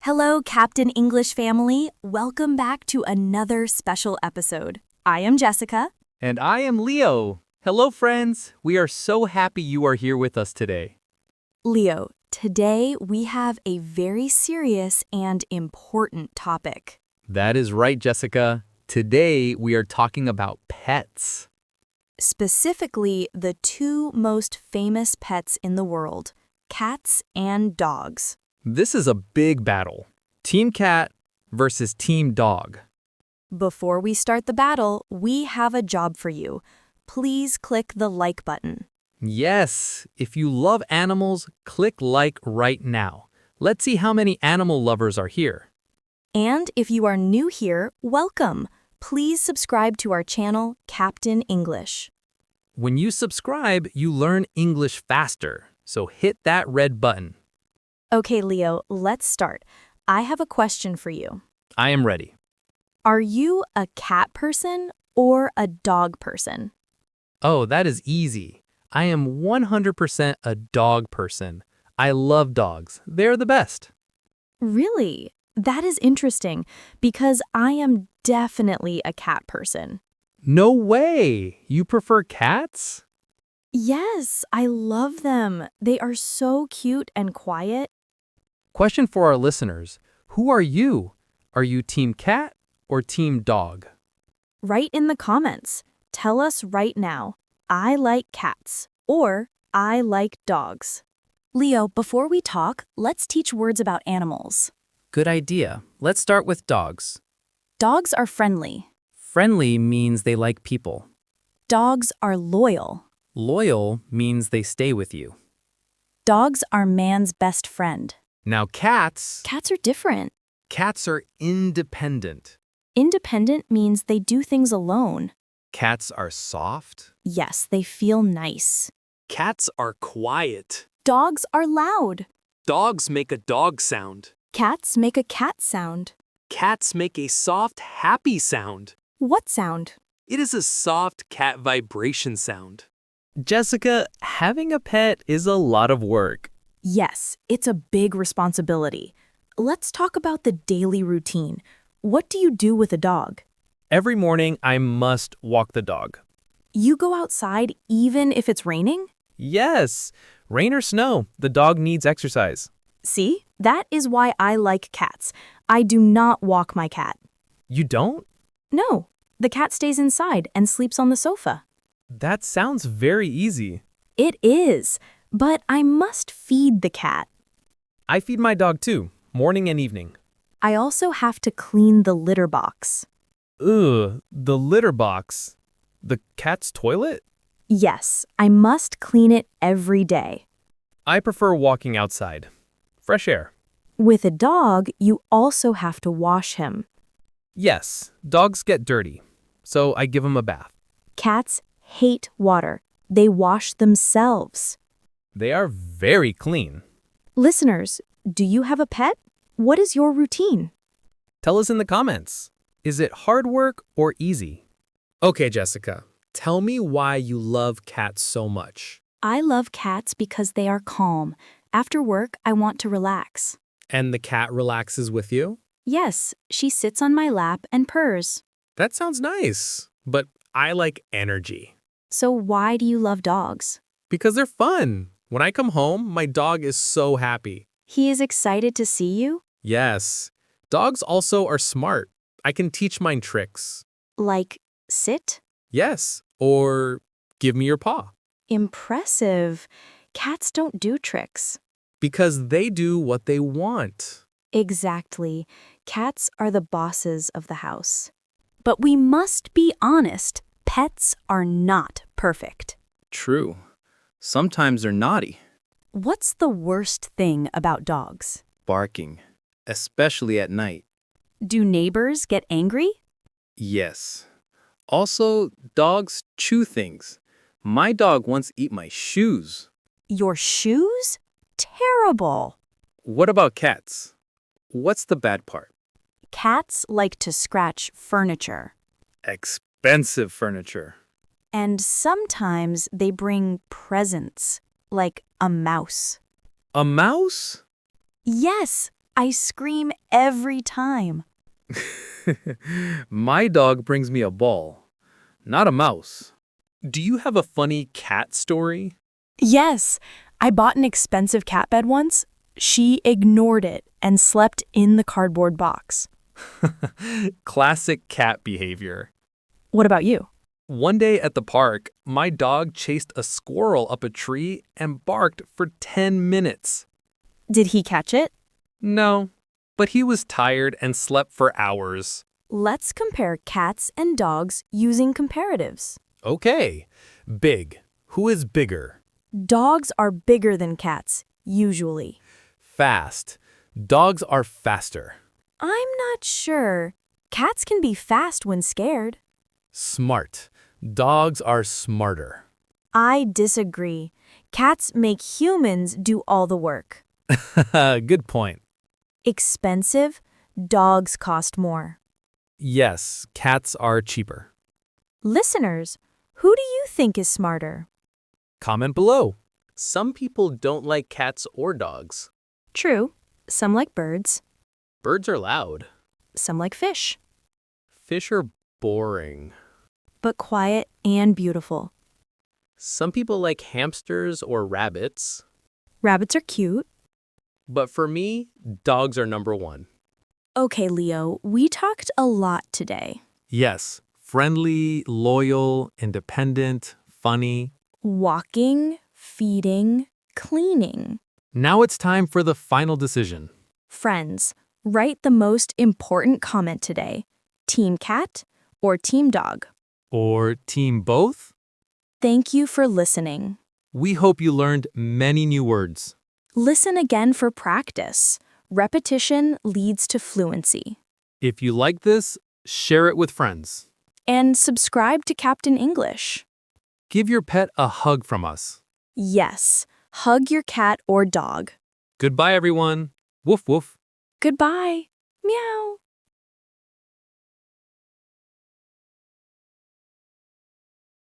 Hello, Captain English family. Welcome back to another special episode. I am Jessica. And I am Leo. Hello, friends. We are so happy you are here with us today. Leo, today we have a very serious and important topic. That is right, Jessica. Today we are talking about pets. Specifically, the two most famous pets in the world, cats and dogs. This is a big battle. Team cat versus team dog. Before we start the battle, we have a job for you. Please click the like button. Yes, if you love animals, click like right now. Let's see how many animal lovers are here. And if you are new here, welcome. Please subscribe to our channel, Captain English. When you subscribe, you learn English faster. So hit that red button. Okay, Leo, let's start. I have a question for you. I am ready. Are you a cat person or a dog person? Oh, that is easy. I am 100% a dog person. I love dogs. They're the best. Really? That is interesting because I am definitely a cat person. No way! You prefer cats? Yes, I love them. They are so cute and quiet. Question for our listeners. Who are you? Are you team cat or team dog? Write in the comments. Tell us right now, I like cats or I like dogs. Leo, before we talk, let's teach words about animals. Good idea. Let's start with dogs. Dogs are friendly. Friendly means they like people. Dogs are loyal. Loyal means they stay with you. Dogs are man's best friend. Now cats Cats are different. are independent. Independent means they do things alone. Cats are soft. Yes, they feel nice. Cats are quiet. Dogs are loud. Dogs make a dog sound. Cats make a cat sound. Cats make a soft, happy sound. What sound? It is a soft cat vibration sound. Jessica, having a pet is a lot of work. Yes, it's a big responsibility. Let's talk about the daily routine. What do you do with a dog? Every morning, I must walk the dog. You go outside even if it's raining? Yes, rain or snow, the dog needs exercise. See, that is why I like cats. I do not walk my cat. You don't? No, the cat stays inside and sleeps on the sofa. That sounds very easy. It is, but I must feed the cat. I feed my dog too, morning and evening. I also have to clean the litter box. Ugh, the litter box. The cat's toilet? Yes, I must clean it every day. I prefer walking outside. Fresh air. With a dog, you also have to wash him. Yes, dogs get dirty, so I give them a bath. Cats hate water. They wash themselves. They are very clean. Listeners, do you have a pet? What is your routine? Tell us in the comments. Is it hard work or easy? Okay, Jessica, tell me why you love cats so much. I love cats because they are calm. After work, I want to relax. And the cat relaxes with you? Yes, she sits on my lap and purrs. That sounds nice, but I like energy. So why do you love dogs? Because they're fun. When I come home, my dog is so happy. He is excited to see you? Yes, dogs also are smart. I can teach mine tricks. Like, sit? Yes, or give me your paw. Impressive. Cats don't do tricks. Because they do what they want. Exactly. Cats are the bosses of the house. But we must be honest. Pets are not perfect. True. Sometimes they're naughty, What's the worst thing about dogs? barking, especially at night. Do neighbors get angry? Yes. Also, dogs chew things. My dog once ate my shoes. Your shoes? Terrible. What about cats? What's the bad part? Cats like to scratch furniture. Expensive furniture. And sometimes they bring presents, like a mouse. A mouse? Yes, I scream every time. My dog brings me a ball, not a mouse. Do you have a funny cat story? Yes, I bought an expensive cat bed once. She ignored it and slept in the cardboard box. Classic cat behavior. What about you? One day at the park, my dog chased a squirrel up a tree and barked for 10 minutes. Did he catch it? No, but he was tired and slept for hours. Let's compare cats and dogs using comparatives. Okay. Big. Who is bigger? Dogs are bigger than cats, usually. Fast. Dogs are faster. I'm not sure. Cats can be fast when scared. Smart. Dogs are smarter. I disagree. Cats make humans do all the work. Good point. Expensive, dogs cost more. Yes, cats are cheaper. Listeners, who do you think is smarter? Comment below. Some people don't like cats or dogs. True, some like birds, Birds are loud. some like fish, Fish are boring. but quiet and beautiful. Some people like hamsters or rabbits. Rabbits are cute. But for me, dogs are number one. Okay, Leo, we talked a lot today. Yes, friendly, loyal, independent, funny. Walking, feeding, cleaning. Now it's time for the final decision. Friends, write the most important comment today. Team cat or team dog? Or team both? Thank you for listening. We hope you learned many new words. Listen again for practice. Repetition leads to fluency. If you like this, share it with friends. And subscribe to Captain English. Give your pet a hug from us. Yes, hug your cat or dog. Goodbye, everyone. Woof woof. Goodbye. Meow.